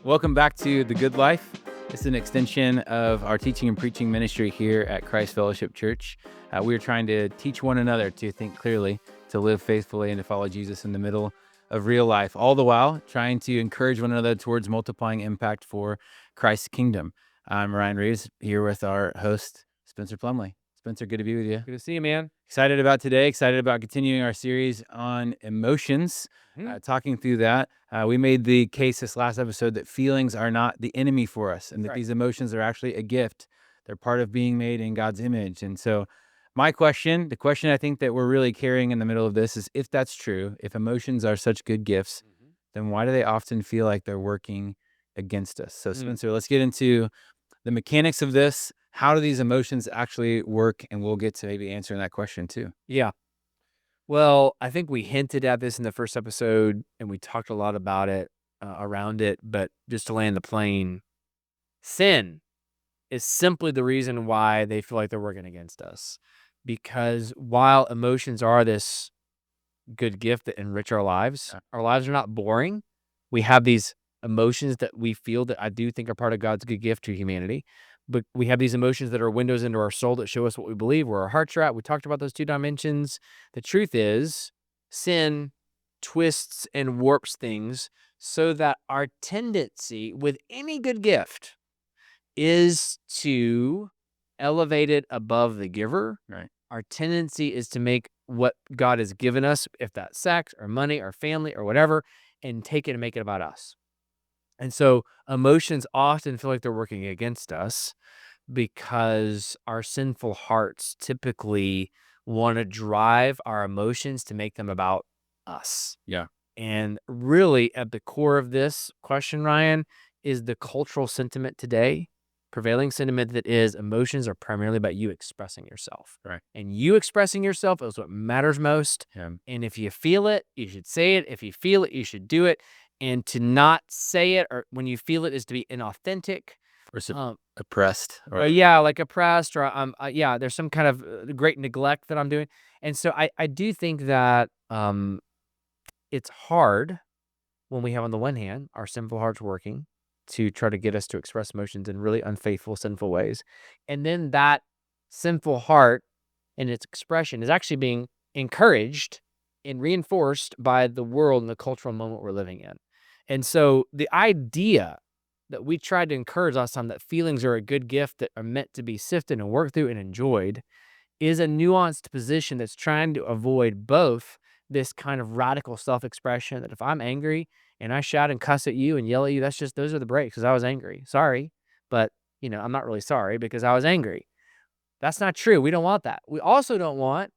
Welcome back to The Good Life. It's an extension of our teaching and preaching ministry here at Christ Fellowship Church. We're trying to teach one another to think clearly, to live faithfully, and to follow Jesus in the middle of real life, all the while trying to encourage one another towards multiplying impact for Christ's kingdom. I'm Ryan Rives, here with our host, Spencer Plumlee. Spencer, good to be with you. Good to see you, man. Excited about today, excited about continuing our series on emotions, talking through that. We made the case this last episode that feelings are not the enemy for us, and that these emotions are actually a gift. They're part of being made in God's image. And so my question, the question I think that we're really carrying in the middle of this is, if that's true, if emotions are such good gifts, then why do they often feel like they're working against us? So Spencer, let's get into the mechanics of this. How do these emotions actually work? And we'll get to maybe answering that question too. Yeah. Well, I think we hinted at this in the first episode, and we talked a lot about it, around it. But just to land the plane, sin is simply the reason why they feel like they're working against us. Because while emotions are this good gift that enrich our lives are not boring. We have these emotions that we feel that I do think are part of God's good gift to humanity. But we have these emotions that are windows into our soul that show us what we believe, where our hearts are at. We talked about those two dimensions. The truth is, sin twists and warps things so that our tendency with any good gift is to elevate it above the giver. Right. Our tendency is to make what God has given us, if that's sex or money or family or whatever, and take it and make it about us. And so emotions often feel like they're working against us because our sinful hearts typically want to drive our emotions to make them about us. Yeah. And really at the core of this question, Ryan, is the cultural sentiment today, prevailing sentiment that is emotions are primarily about you expressing yourself. Right. And you expressing yourself is what matters most. Yeah. And if you feel it, you should say it. If you feel it, you should do it. And to not say it or when you feel it is to be inauthentic. Or oppressed. Like oppressed or there's some kind of great neglect that I'm doing. And so I do think that it's hard when we have on the one hand our sinful hearts working to try to get us to express emotions in really unfaithful, sinful ways. And then that sinful heart and its expression is actually being encouraged and reinforced by the world and the cultural moment we're living in. And so the idea that we tried to encourage last time that feelings are a good gift that are meant to be sifted and worked through and enjoyed is a nuanced position that's trying to avoid both this kind of radical self-expression that if I'm angry and I shout and cuss at you and yell at you, those are the breaks because I was angry. Sorry, but I'm not really sorry because I was angry. That's not true. We don't want that. We also don't want,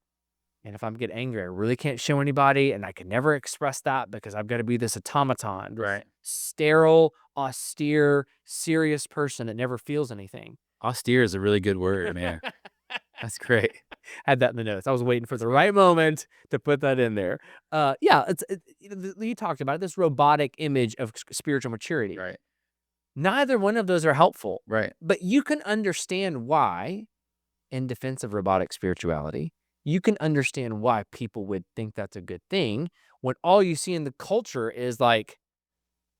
and if I'm getting angry, I really can't show anybody and I can never express that because I've got to be this automaton, Right. sterile, austere, serious person that never feels anything. Austere is a really good word, man. That's great. Had that in the notes. I was waiting for the right moment to put that in there. You talked about it, this robotic image of spiritual maturity. Right. Neither one of those are helpful. Right. But you can understand why, in defense of robotic spirituality, you can understand why people would think that's a good thing when all you see in the culture is like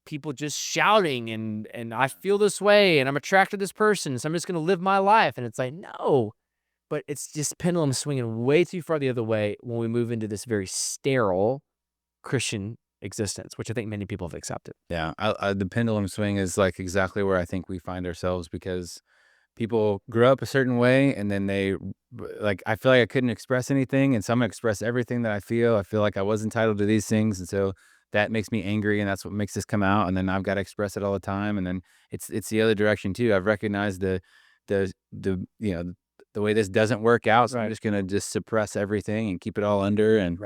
people just shouting and I feel this way and I'm attracted to this person, so I'm just going to live my life. And it's like, no. But it's just pendulum swinging way too far the other way when we move into this very sterile Christian existence, which I think many people have accepted. Yeah. The pendulum swing is like exactly where I think we find ourselves because people grow up a certain way and then I feel like I couldn't express anything. And so I'm going to express everything that I feel. I feel like I was entitled to these things. And so that makes me angry and that's what makes this come out. And then I've got to express it all the time. And then it's the other direction too. I've recognized the way this doesn't work out, so I'm just going to suppress everything and keep it all under. And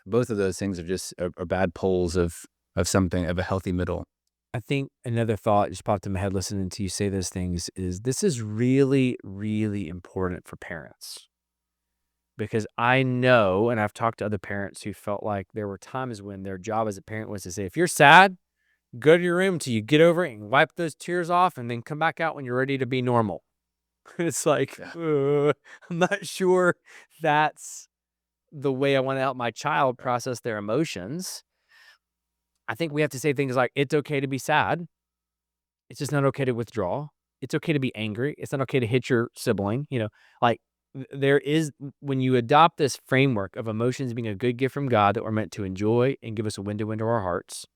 both of those things are just are bad poles of something, of a healthy middle. I think another thought just popped in my head listening to you say those things is this is really, really important for parents. Because I know, and I've talked to other parents who felt like there were times when their job as a parent was to say, if you're sad, go to your room till you get over it and wipe those tears off and then come back out when you're ready to be normal. It's like, I'm not sure that's the way I want to help my child process their emotions. I think we have to say things like, it's okay to be sad. It's just not okay to withdraw. It's okay to be angry. It's not okay to hit your sibling. Like there is, when you adopt this framework of emotions being a good gift from God that we're meant to enjoy and give us a window into our hearts,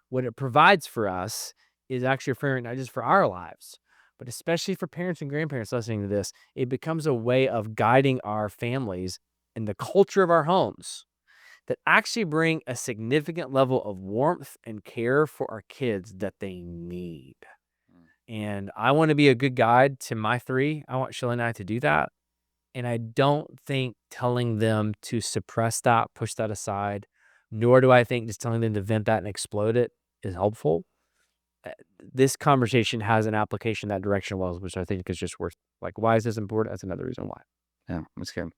what it provides for us is actually a framework not just for our lives, but especially for parents and grandparents listening to this. It becomes a way of guiding our families and the culture of our homes that actually bring a significant level of warmth and care for our kids that they need. And I want to be a good guide to my three. I want Shelly and I to do that. And I don't think telling them to suppress that, push that aside, nor do I think just telling them to vent that and explode it is helpful. Uh, This conversation has an application that direction well, which I think is just worth, like, why is this important? That's another reason why. Yeah, that's good.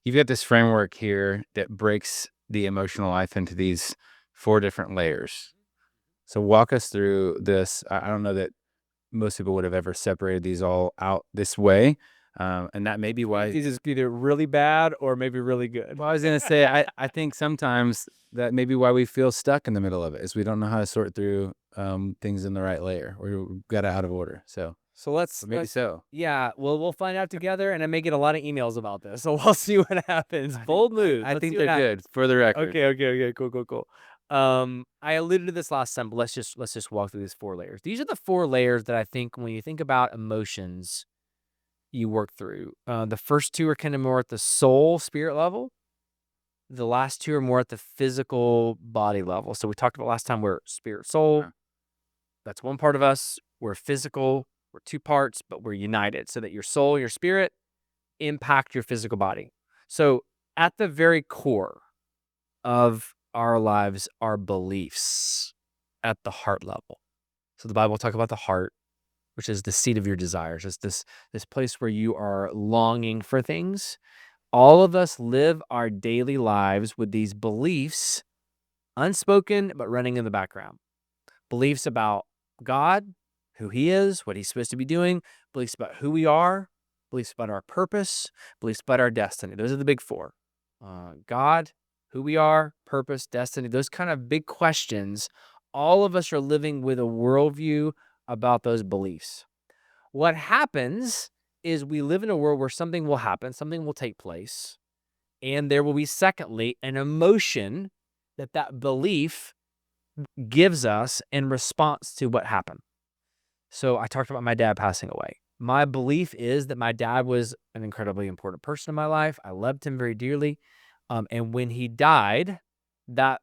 You've got this framework here that breaks the emotional life into these 4 different layers. So walk us through this. I don't know that most people would have ever separated these all out this way, and that may be why. These is either really bad or maybe really good. Well, I was gonna say, I think sometimes that may be why we feel stuck in the middle of it, is we don't know how to sort through things in the right layer, or we got it out of order. So So let's, or maybe so. yeah, well, we'll find out together, and I may get a lot of emails about this, so we'll see what happens. Bold move. I Let's think see what they're happens. good for the record. Okay, cool. I alluded to this last time, but let's just walk through these 4 layers. These are the 4 layers that I think when you think about emotions, you work through. The first 2 are kind of more at the soul, spirit level. The last 2 are more at the physical body level. So we talked about last time we're spirit, soul. Uh-huh. That's one part of us. We're physical. We're 2 parts, but we're united so that your soul, your spirit impact your physical body. So at the very core of our lives are beliefs at the heart level. So the Bible will talk about the heart, which is the seat of your desires. It's this place where you are longing for things. All of us live our daily lives with these beliefs, unspoken but running in the background. Beliefs about God, who he is, what he's supposed to be doing, beliefs about who we are, beliefs about our purpose, beliefs about our destiny. Those are the big 4. God, who we are, purpose, destiny, those kind of big questions. All of us are living with a worldview about those beliefs. What happens is we live in a world where something will happen, something will take place, and there will be, secondly, an emotion that belief gives us in response to what happened. So I talked about my dad passing away. My belief is that my dad was an incredibly important person in my life. I loved him very dearly. And when he died, that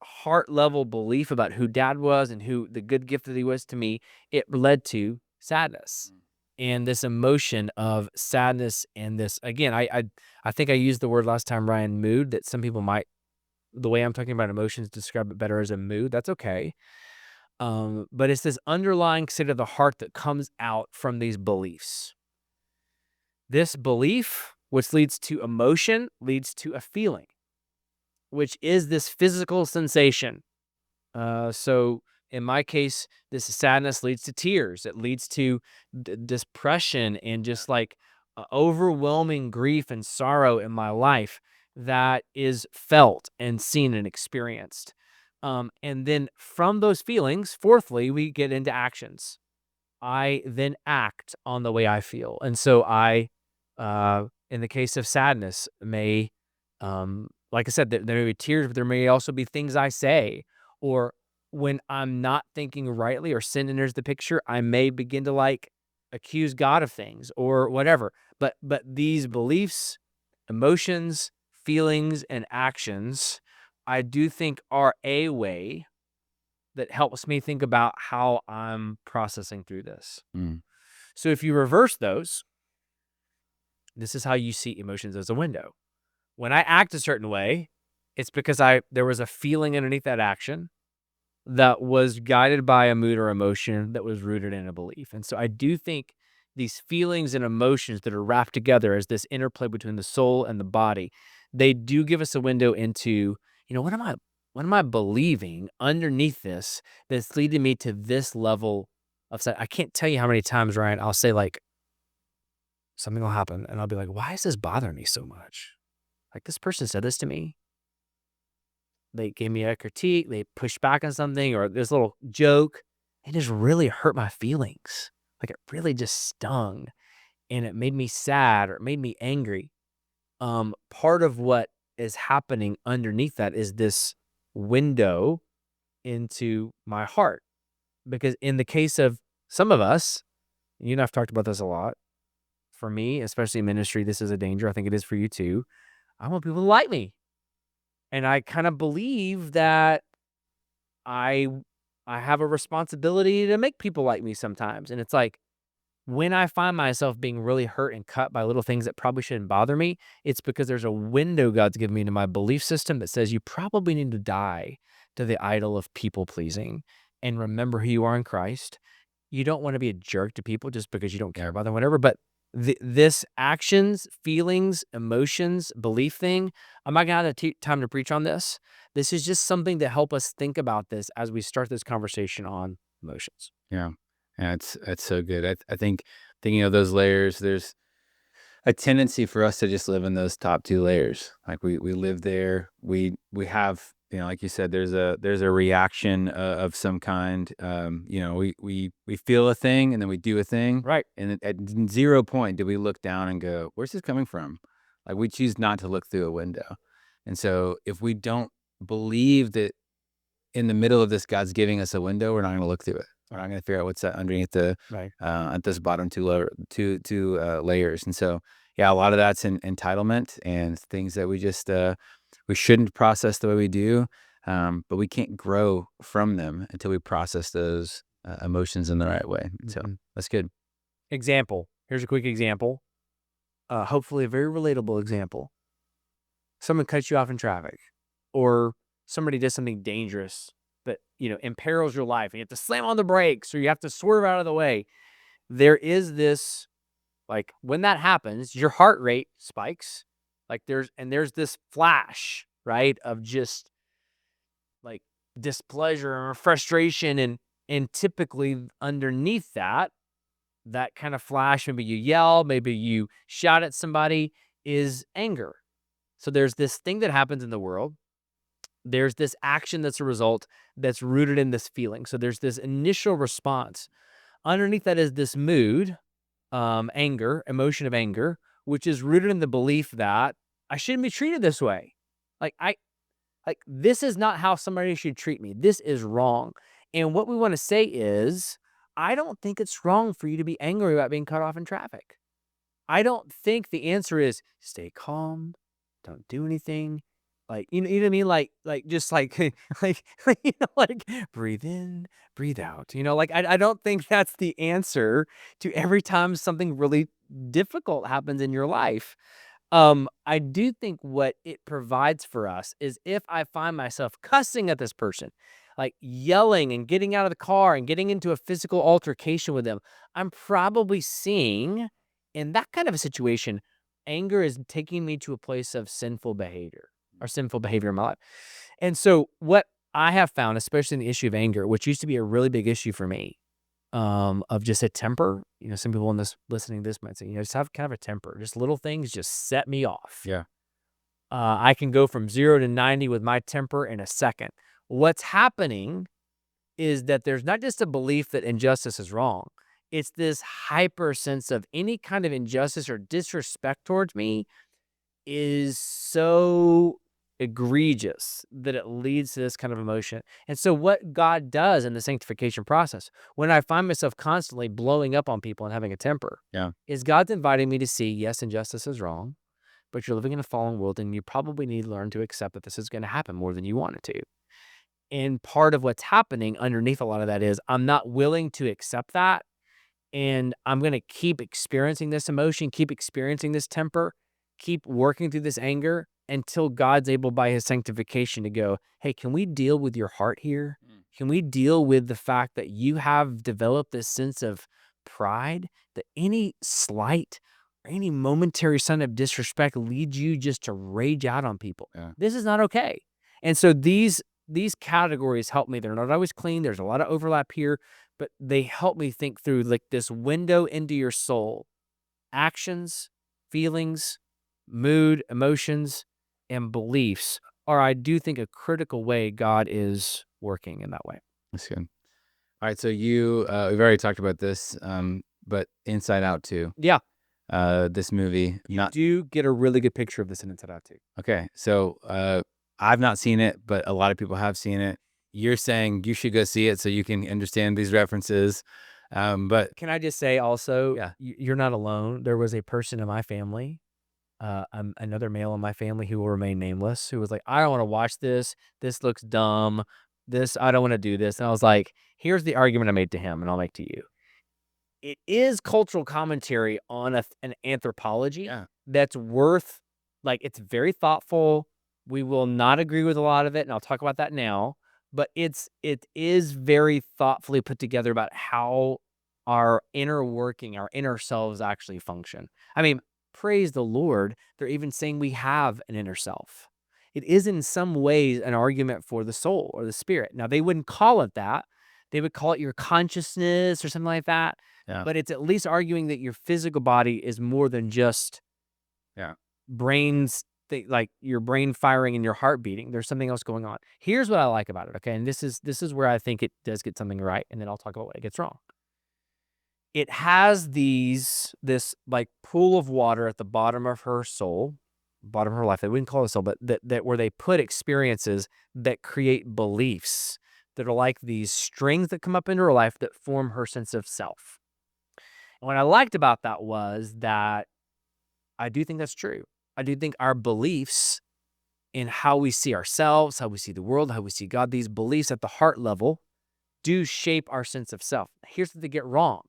heart level belief about who dad was and who the good gift that he was to me, it led to sadness and this emotion of sadness. And this, again, I think I used the word last time, Ryan, mood, that some people might, the way I'm talking about emotions, describe it better as a mood. That's okay. But it's this underlying state of the heart that comes out from these beliefs. This belief, which leads to emotion, leads to a feeling, which is this physical sensation. So in my case, this sadness leads to tears. It leads to depression and just like overwhelming grief and sorrow in my life that is felt and seen and experienced. And then from those feelings, fourthly, we get into actions. I then act on the way I feel. And so in the case of sadness, may, like I said, there may be tears, but there may also be things I say, or when I'm not thinking rightly or sin enters the picture, I may begin to like accuse God of things or whatever. But these beliefs, emotions, feelings, and actions, I do think are a way that helps me think about how I'm processing through this. Mm. So if you reverse those, this is how you see emotions as a window. When I act a certain way, it's because there was a feeling underneath that action that was guided by a mood or emotion that was rooted in a belief. And so I do think these feelings and emotions that are wrapped together as this interplay between the soul and the body, they do give us a window into, what am I believing underneath this that's leading me to this level of I can't tell you how many times, Ryan, I'll say like something will happen and I'll be like, why is this bothering me so much? Like, this person said this to me. They gave me a critique, they pushed back on something, or this little joke, it just really hurt my feelings. Like it really just stung and it made me sad or it made me angry. Part of what is happening underneath that is this window into my heart. Because in the case of some of us, you and I've talked about this a lot. For me, especially in ministry, this is a danger. I think it is for you too. I want people to like me. And I kind of believe that I I have a responsibility to make people like me sometimes. And it's like when I find myself being really hurt and cut by little things that probably shouldn't bother me, it's because there's a window God's given me into my belief system that says you probably need to die to the idol of people pleasing and remember who you are in Christ. You don't want to be a jerk to people just because you don't care about them, whatever. But this actions, feelings, emotions, belief thing, I'm not gonna have time to preach on this. This is just something to help us think about this as we start this conversation on emotions. Yeah. Yeah, it's so good. I think thinking of those layers, there's a tendency for us to just live in those top two layers. Like we live there. We have, like you said, there's a reaction of some kind. We feel a thing and then we do a thing, Right. and at 0 point do we look down and go, "Where's this coming from?" Like we choose not to look through a window, and so if we don't believe that in the middle of this, God's giving us a window, we're not going to look through it. We're not going to figure out what's that underneath Right. at this bottom two layers. And so, yeah, a lot of that's entitlement and things that we shouldn't process the way we do. But we can't grow from them until we process those emotions in the right way. So Mhm. that's good. Example. Here's a quick example. Hopefully a very relatable example. Someone cuts you off in traffic or somebody does something dangerous that, imperils your life and you have to slam on the brakes or you have to swerve out of the way. There is this, like, when that happens, your heart rate spikes. Like there's this flash, right, of just like displeasure or frustration and typically underneath that kind of flash, maybe you yell, maybe you shout at somebody, is anger. So there's this thing that happens in the world. There's this action that's a result that's rooted in this feeling. So there's this initial response. Underneath that is this mood, anger, emotion of anger, which is rooted in the belief that I shouldn't be treated this way. Like this is not how somebody should treat me. This is wrong. And what we want to say is, I don't think it's wrong for you to be angry about being cut off in traffic. I don't think the answer is stay calm, don't do anything. Like, you know what I mean? Like just like like breathe in, breathe out. Like I don't think that's the answer to every time something really difficult happens in your life. I do think what it provides for us is if I find myself cussing at this person, like yelling and getting out of the car and getting into a physical altercation with them, I'm probably seeing in that kind of a situation, anger is taking me to a place of sinful behavior or sinful behavior in my life. And so what I have found, especially in the issue of anger, which used to be a really big issue for me, of just a temper. Some people in this listening to this might say, just have kind of a temper. Just little things just set me off. Yeah. I can go from 0 to 90 with my temper in a second. What's happening is that there's not just a belief that injustice is wrong. It's this hyper sense of any kind of injustice or disrespect towards me is so egregious that it leads to this kind of emotion. And so what God does in the sanctification process, when I find myself constantly blowing up on people and having a temper, Yeah. is God's inviting me to see, yes, injustice is wrong, but you're living in a fallen world and you probably need to learn to accept that this is going to happen more than you want it to. And part of what's happening underneath a lot of that is I'm not willing to accept that. And I'm going to keep experiencing this emotion, keep experiencing this temper, keep working through this anger until God's able by his sanctification to go, hey, can we deal with your heart here? Can we deal with the fact that you have developed this sense of pride, that any slight or any momentary sign of disrespect leads you just to rage out on people? Yeah. This is not okay. And so these categories help me. They're not always clean. There's a lot of overlap here, but they help me think through like this window into your soul, actions, feelings, mood, emotions, and beliefs are, I do think, a critical way God is working in that way. That's good. All right, so we've already talked about this, but Inside Out too. Yeah. This movie, You do get a really good picture of this in Inside Out too. okay. So I've not seen it, but a lot of people have seen it. You're saying you should go see it so you can understand these references. But Can I just say also, yeah, you're not alone. There was a person in my family, another male in my family who will remain nameless, who was like, I don't want to watch this. This looks dumb. I don't want to do this. And I was like, here's the argument I made to him, and I'll make to you. It is cultural commentary on an anthropology yeah, that's worth, like, it's very thoughtful. We will not agree with a lot of it, and I'll talk about that now. But it is very thoughtfully put together about how our inner working, our inner selves actually function. I mean, praise the Lord, they're even saying we have an inner self. It is in some ways an argument for the soul or the spirit. Now, they wouldn't call it that. They would call it your consciousness or something like that, yeah, but it's at least arguing that your physical body is more than just yeah. like your brain firing and your heart beating. There's something else going on. Here's what I like about it, okay? And this is where I think it does get something right, and then I'll talk about what it gets wrong. It has this like pool of water at the bottom of her soul, bottom of her life. They wouldn't call it a soul, but that where they put experiences that create beliefs that are like these strings that come up into her life that form her sense of self. And what I liked about that was that I do think that's true. I do think our beliefs in how we see ourselves, how we see the world, how we see God, these beliefs at the heart level do shape our sense of self. Here's what they get wrong.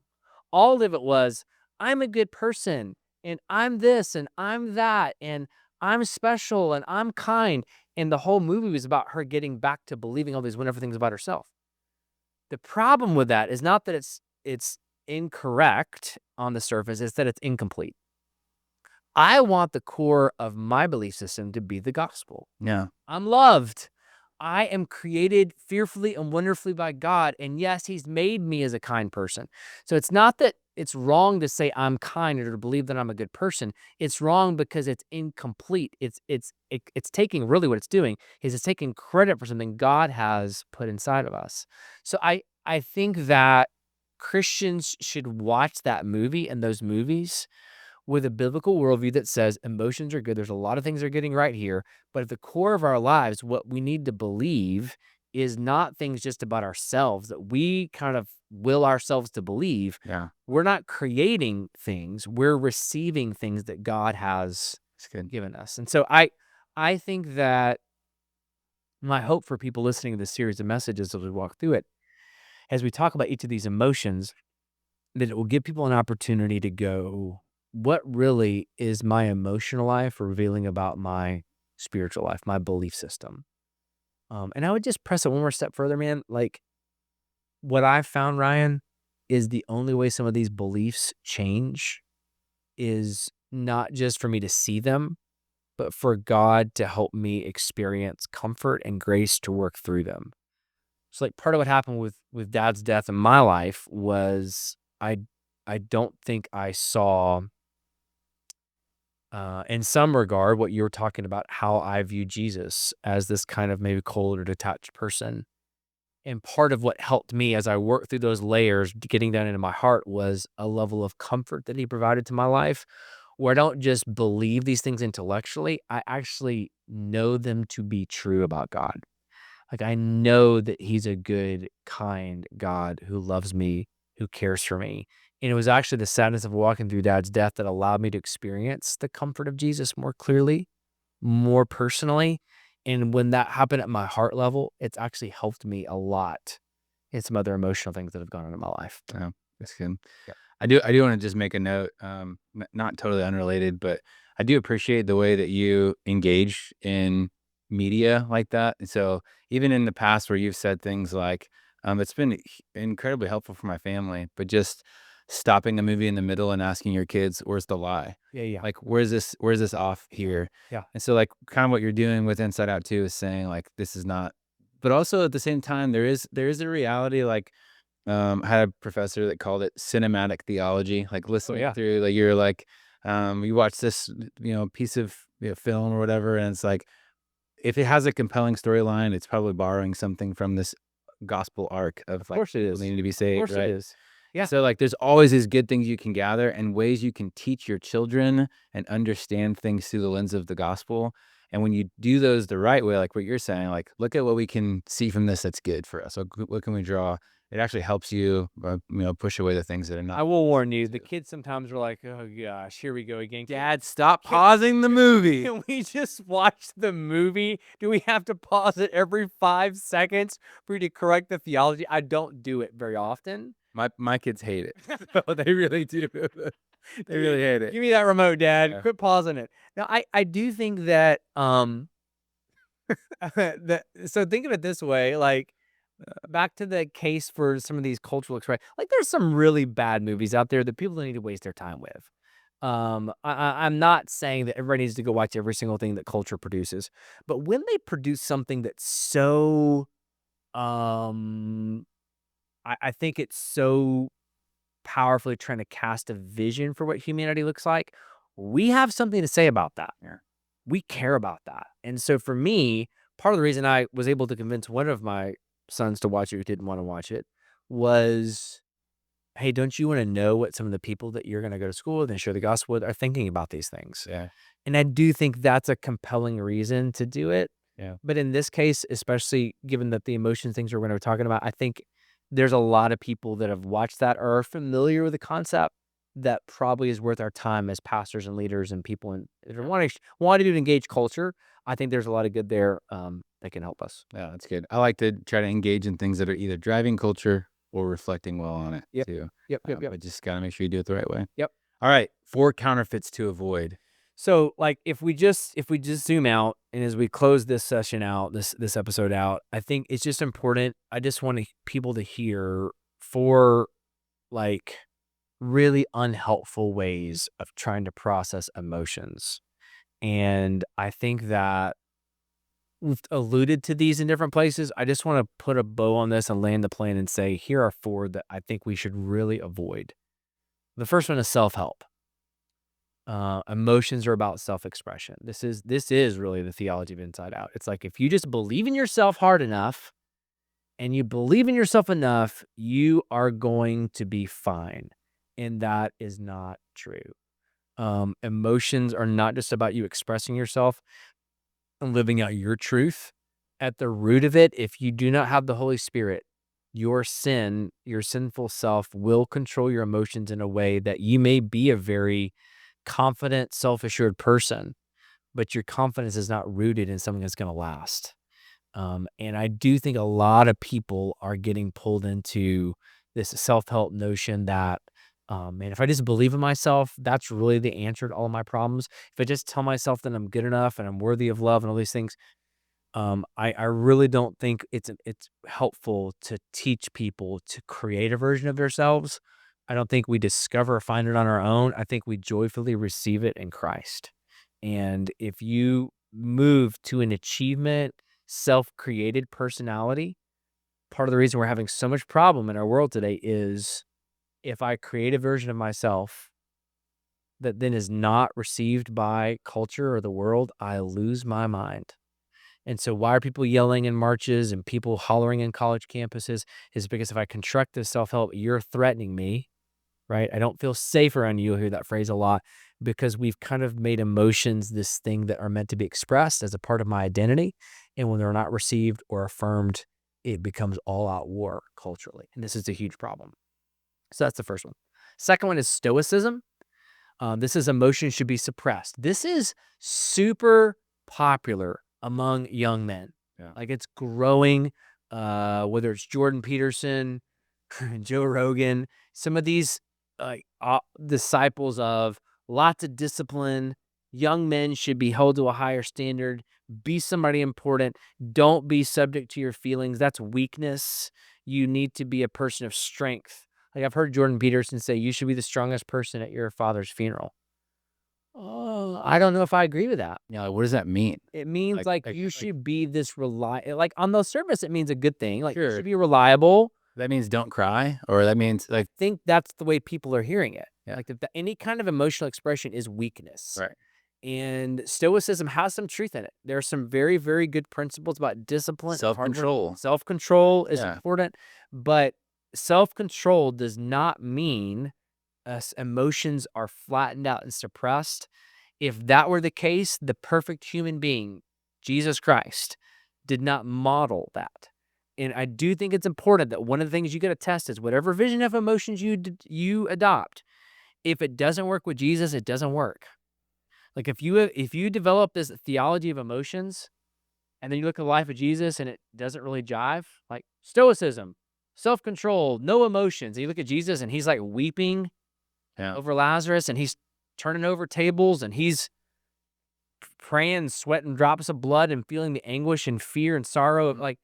All of it was, I'm a good person, and I'm this, and I'm that, and I'm special, and I'm kind. And the whole movie was about her getting back to believing all these wonderful things about herself. The problem with that is not that it's incorrect on the surface, it's that it's incomplete. I want the core of my belief system to be the gospel. Yeah. I'm loved. I am created fearfully and wonderfully by God. And yes, He's made me as a kind person. So it's not that it's wrong to say I'm kind or to believe that I'm a good person. It's wrong because it's incomplete. It's taking really what it's doing is it's taking credit for something God has put inside of us. So I think that Christians should watch that movie and those movies with a biblical worldview that says emotions are good. There's a lot of things they're getting right here. But at the core of our lives, what we need to believe is not things just about ourselves that we kind of will ourselves to believe. Yeah. We're not creating things. We're receiving things that God has It's good. given us. And so I think that my hope for people listening to this series of messages as we walk through it, as we talk about each of these emotions, that it will give people an opportunity to go, what really is my emotional life revealing about my spiritual life, my belief system? And I would just press it one more step further, man. Like what I've found, Ryan, is the only way some of these beliefs change is not just for me to see them, but for God to help me experience comfort and grace to work through them. So like part of what happened with Dad's death in my life was I don't think I saw in some regard what you were talking about, how I view Jesus as this kind of maybe cold or detached person. And part of what helped me as I worked through those layers, getting down into my heart, was a level of comfort that He provided to my life, where I don't just believe these things intellectually, I actually know them to be true about God. Like, I know that He's a good, kind God who loves me, who cares for me. And it was actually the sadness of walking through Dad's death that allowed me to experience the comfort of Jesus more clearly, more personally. And when that happened at my heart level, it's actually helped me a lot in some other emotional things that have gone on in my life. Yeah. That's good. Yeah. I do want to just make a note, not totally unrelated, but I do appreciate the way that you engage in media like that. And so even in the past where you've said things like, it's been incredibly helpful for my family, but just stopping a movie in the middle and asking your kids, where's the lie? Yeah. Yeah. Like, where's this off here? Yeah. And so like kind of what you're doing with Inside Out too is saying like, this is not, but also at the same time, there is a reality like, I had a professor that called it cinematic theology, like Oh, listening yeah. through, like you're like, you watch this, piece of film or whatever, and it's like, if it has a compelling storyline, it's probably borrowing something from this gospel arc of like course it people is. needing to be Of saved, course right? it is. Yeah. So like there's always these good things you can gather and ways you can teach your children and understand things through the lens of the gospel. And when you do those the right way, like what you're saying, like look at what we can see from this that's good for us. What can we draw? It actually helps you, push away the things that are not. I will warn you, the kids sometimes are like, "Oh gosh, here we go again." Dad, stop pausing the movie. Can we just watch the movie? Do we have to pause it every 5 seconds for you to correct the theology? I don't do it very often. My kids hate it. So they really do. They really hate it. Give me that remote, Dad. Yeah. Quit pausing it. Now, I do think that so think of it this way, like back to the case for some of these cultural expressions. Like there's some really bad movies out there that people don't need to waste their time with. I'm not saying that everybody needs to go watch every single thing that culture produces, but when they produce something that's so, I think it's so powerfully trying to cast a vision for what humanity looks like, we have something to say about that. Yeah. We care about that. And so for me, part of the reason I was able to convince one of my sons to watch it who didn't want to watch it was, hey, don't you want to know what some of the people that you're going to go to school with and share the gospel with are thinking about these things? Yeah. And I do think that's a compelling reason to do it. Yeah. But in this case, especially given that the emotion things we're going to be talking about, I think there's a lot of people that have watched that or are familiar with the concept that probably is worth our time as pastors and leaders and people that want to engage culture. I think there's a lot of good there that can help us. Yeah, that's good. I like to try to engage in things that are either driving culture or reflecting well on it too. Yep. But just got to make sure you do it the right way. Yep. All right. 4 counterfeits to avoid. So like if we just zoom out and as we close this session out, this episode out, I think it's just important. I just want people to hear 4 like really unhelpful ways of trying to process emotions. And I think that we've alluded to these in different places. I just want to put a bow on this and land the plane and say, here are 4 that I think we should really avoid. The first one is self-help. Emotions are about self-expression. This is really the theology of inside out. It's like, if you just believe in yourself hard enough and you believe in yourself enough, you are going to be fine. And that is not true. Emotions are not just about you expressing yourself and living out your truth. At the root of it, if you do not have the Holy Spirit, your sinful self will control your emotions in a way that you may be a very confident, self-assured person, but your confidence is not rooted in something that's going to last. And I do think a lot of people are getting pulled into this self-help notion that, man, if I just believe in myself, that's really the answer to all of my problems. If I just tell myself that I'm good enough and I'm worthy of love and all these things, I really don't think it's helpful to teach people to create a version of themselves. I don't think we discover or find it on our own. I think we joyfully receive it in Christ. And if you move to an achievement, self-created personality, part of the reason we're having so much problem in our world today is if I create a version of myself that then is not received by culture or the world, I lose my mind. And so why are people yelling in marches and people hollering in college campuses is because if I construct this self-help, you're threatening me, right? I don't feel safe around you. You'll hear that phrase a lot because we've kind of made emotions this thing that are meant to be expressed as a part of my identity. And when they're not received or affirmed, it becomes all out war culturally. And this is a huge problem. So that's the first one. Second one is stoicism. This is emotion should be suppressed. This is super popular among young men. Yeah. Like it's growing, whether it's Jordan Peterson, Joe Rogan, some of these disciples of lots of discipline. Young men should be held to a higher standard. Be somebody important. Don't be subject to your feelings. That's weakness. You need to be a person of strength. Like I've heard Jordan Peterson say, you should be the strongest person at your father's funeral. Oh, I don't know if I agree with that. Yeah, what does that mean? It means like you should be this like on the surface, it means a good thing. Like you Sure. should be reliable. That means don't cry, or that means like Think that's the way people are hearing it. Yeah. Like any kind of emotional expression is weakness. right. And Stoicism has some truth in it. There are some very, very good principles about discipline, hard work. Self-control. Self-control is Yeah. important, but self-control does not mean emotions are flattened out and suppressed. If that were the case, the perfect human being, Jesus Christ, did not model that. And I do think it's important that one of the things you got to test is whatever vision of emotions you adopt. If it doesn't work with Jesus, it doesn't work. Like if you develop this theology of emotions, and then you look at the life of Jesus and it doesn't really jive, like stoicism, self-control, no emotions. And you look at Jesus and he's like weeping over Lazarus, and he's turning over tables, and he's praying, sweating drops of blood, and feeling the anguish and fear and sorrow of like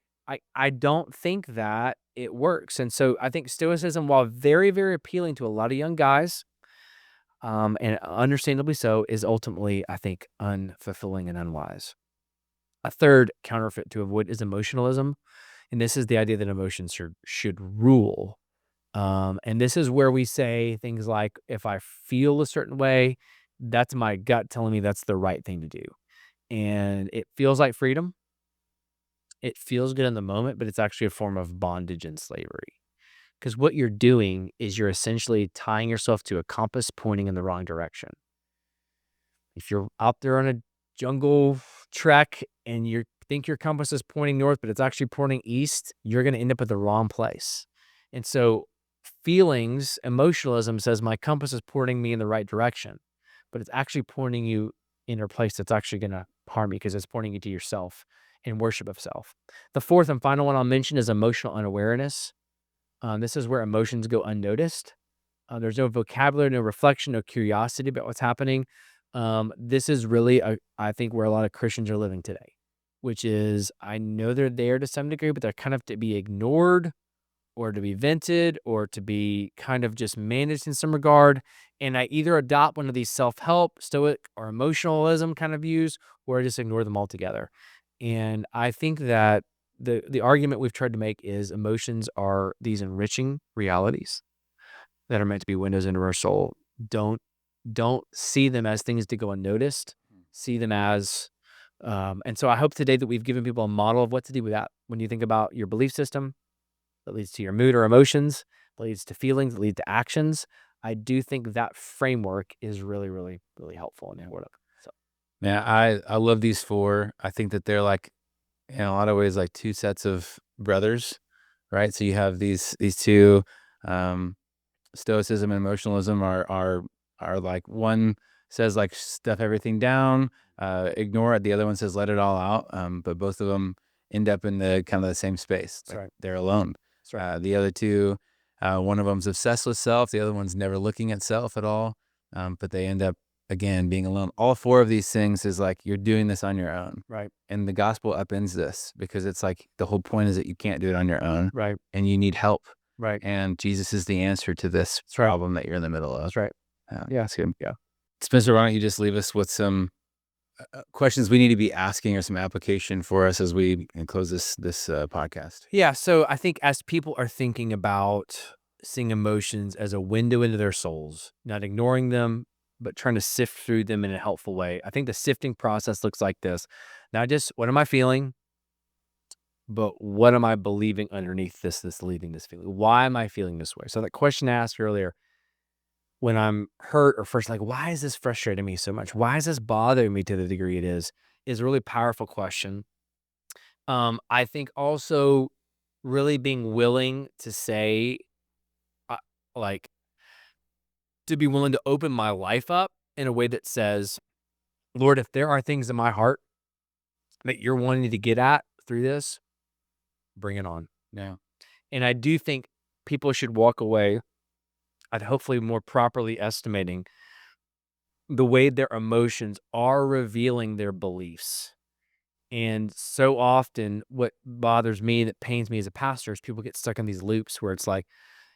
I don't think that it works. And so I think stoicism, while very, very appealing to a lot of young guys, and understandably so, is ultimately, I think, unfulfilling and unwise. A third counterfeit to avoid is emotionalism. And this is the idea that emotions should rule. And this is where we say things like, if I feel a certain way, that's my gut telling me that's the right thing to do. And it feels like freedom. It feels good in the moment, but it's actually a form of bondage and slavery. Because what you're doing is you're essentially tying yourself to a compass pointing in the wrong direction. If you're out there on a jungle trek and you think your compass is pointing north, but it's actually pointing east, you're going to end up at the wrong place. And so feelings, emotionalism says my compass is pointing me in the right direction, but it's actually pointing you in a place that's actually going to harm you because it's pointing you to yourself and worship of self. The fourth and final one I'll mention is emotional unawareness. This is where emotions go unnoticed. There's no vocabulary, no reflection, no curiosity about what's happening. This is really, I think, where a lot of Christians are living today, which is I know they're there to some degree, but they're kind of to be ignored or to be vented or to be kind of just managed in some regard. And I either adopt one of these self-help, stoic, or emotionalism kind of views, or I just ignore them altogether. And I think that the argument we've tried to make is emotions are these enriching realities that are meant to be windows into our soul. Don't see them as things to go unnoticed. See them as, and so I hope today that we've given people a model of what to do with that. When you think about your belief system, that leads to your mood or emotions, that leads to feelings, that lead to actions. I do think that framework is really, really, really helpful in what. So, Yeah, I love these four. I think that they're like, in a lot of ways, like two sets of brothers, right? So you have these two, stoicism and emotionalism are like one says like stuff everything down, ignore it. The other one says let it all out. But both of them end up in the kind of the same space. That's right. They're alone. That's right. The other two, one of them's obsessed with self. The other one's never looking at self at all. But they end up again being alone. All four of these things is like you're doing this on your own. Right. And the gospel upends this because it's like the whole point is that you can't do it on your own. Right. And you need help. Right. And Jesus is the answer to this problem that you're in the middle of. That's right. Yeah. That's good. Yeah. Spencer, why don't you just leave us with some questions we need to be asking or some application for us as we close this podcast? Yeah. So I think as people are thinking about seeing emotions as a window into their souls, not ignoring them, but trying to sift through them in a helpful way, I think the sifting process looks like this. Not just what am I feeling, but what am I believing underneath this leading this feeling? Why am I feeling this way? So that question I asked earlier, when I'm hurt or first, like, why is this frustrating me so much? Why is this bothering me to the degree it is a really powerful question. I think also really being willing to say, uh, like, to be willing to open my life up in a way that says, Lord, if there are things in my heart that you're wanting to get at through this, bring it on. Yeah. And I do think people should walk away at hopefully more properly estimating the way their emotions are revealing their beliefs. And so often what bothers me, that pains me as a pastor, is people get stuck in these loops where it's like,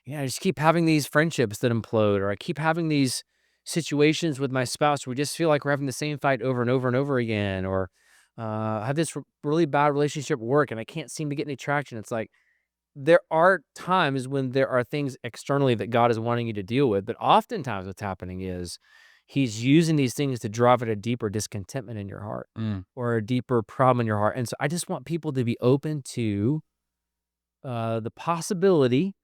yeah, I just keep having these friendships that implode, or I keep having these situations with my spouse where we just feel like we're having the same fight over and over and over again, or I have this really bad relationship at work and I can't seem to get any traction. It's like, there are times when there are things externally that God is wanting you to deal with, but oftentimes what's happening is He's using these things to drive at a deeper discontentment in your heart or a deeper problem in your heart. And so I just want people to be open to the possibility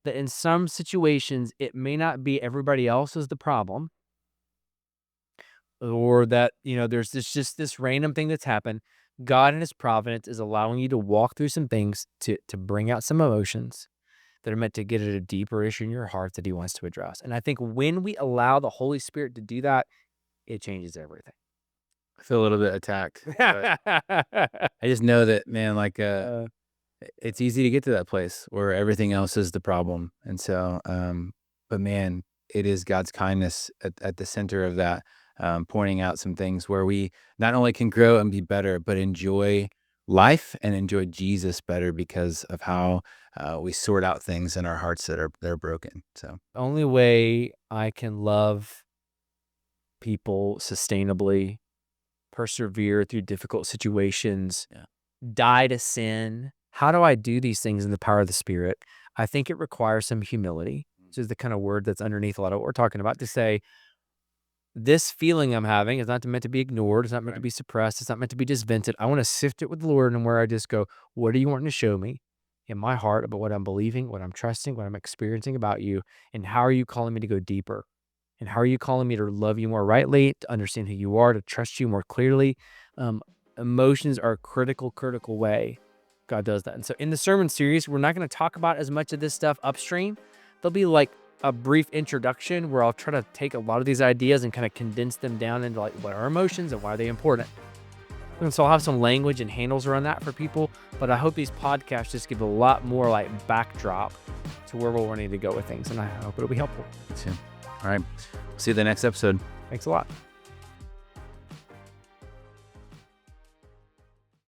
that in some situations it may not be everybody else is the problem, or that, there's this random thing that's happened. God in his providence is allowing you to walk through some things to bring out some emotions that are meant to get at a deeper issue in your heart that he wants to address. And I think when we allow the Holy Spirit to do that, it changes everything. I feel a little bit attacked. I just know that, man, like, it's easy to get to that place where everything else is the problem. And so, but man, it is God's kindness at the center of that, pointing out some things where we not only can grow and be better, but enjoy life and enjoy Jesus better because of how we sort out things in our hearts that are broken. So The only way I can love people sustainably, persevere through difficult situations, die to sin. How do I do these things in the power of the Spirit? I think it requires some humility, which is the kind of word that's underneath a lot of what we're talking about, to say, this feeling I'm having is not meant to be ignored. It's not meant to be suppressed. It's not meant to be just vented. I want to sift it with the Lord, and where I just go, what are you wanting to show me in my heart about what I'm believing, what I'm trusting, what I'm experiencing about you, and how are you calling me to go deeper? And how are you calling me to love you more rightly, to understand who you are, to trust you more clearly? Emotions are a critical way God does that. And so in the sermon series, we're not going to talk about as much of this stuff upstream. There'll be like a brief introduction where I'll try to take a lot of these ideas and kind of condense them down into like, what are emotions and why are they important? And so I'll have some language and handles around that for people, but I hope these podcasts just give a lot more like backdrop to where we're wanting to go with things, and I hope it'll be helpful. all right, see you in the next episode. Thanks a lot.